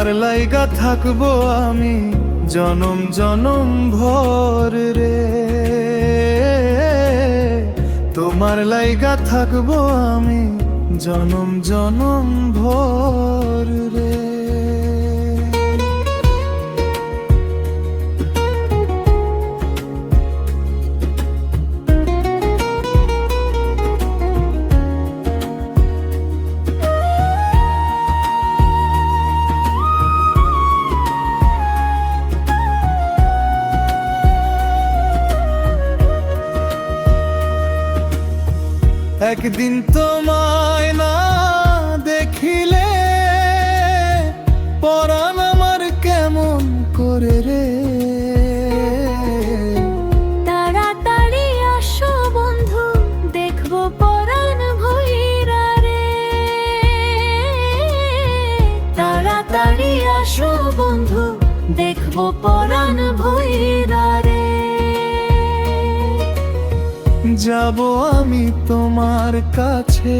তোমার লাইগা থাকবো আমি জনম জনম ভর রে, তোমার লাইগা থাকবো আমি জনম জনম ভর রে। একদিন তোমায় না দেখিলে পরাণ আমার কেমন করে রে, তাড়াতাড়ি আসো বন্ধু দেখবো পরাণ ভইরা রে, তাড়াতাড়ি আসো বন্ধু দেখবো পরাণ ভইরা রে। যাব আমি তোমার কাছে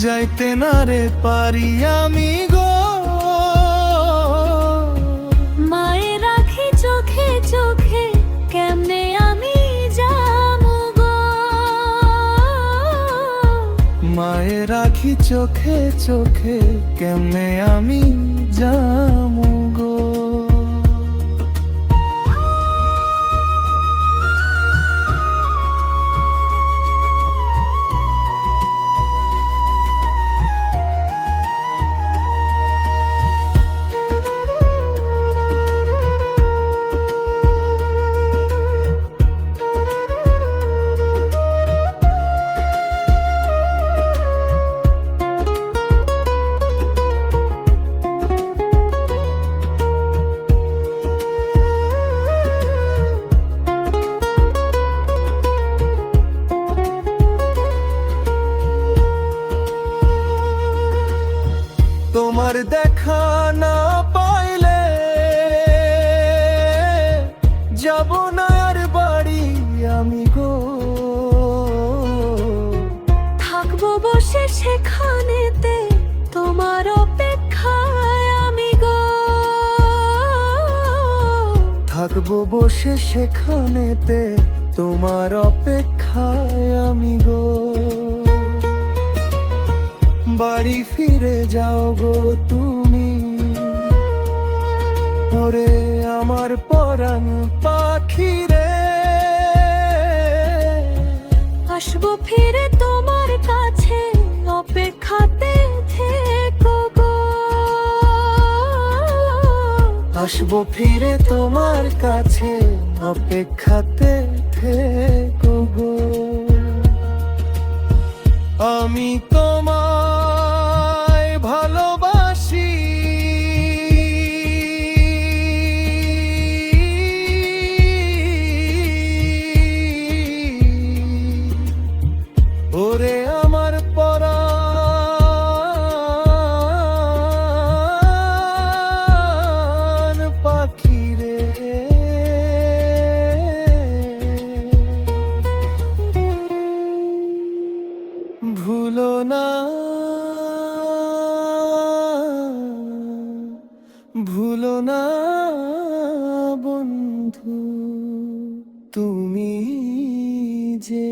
যাইতে না রে পারি আমি গো, মায়ের রাখি চোখে চোখে কেমনে আমি যাবো গো, মায়ের রাখি চোখে চোখে কেমনে আমি যাবো গো। তোমার দেখা না পাইলে যাব না আর বাড়ি আমি গো, থাকবো বসে সেখানেতে তোমার অপেক্ষায় আমি গো, থাকবো বসে সেখানেতে তোমার অপেক্ষায় আমি গো। বাড়ি ফিরে যাও গো তুমি ওরে আমার পরাণ পাখি রে, আসবো ফিরে তোমার কাছে অপেক্ষাতে থেকো গো, আসবো ফিরে তোমার কাছে অপেক্ষাতে থেকো গো। আমি তোমায় ভালোবাসি ওরে আমার পরাণ পাখি রে, ভুলো না ভুলো না বন্ধু তুমি যে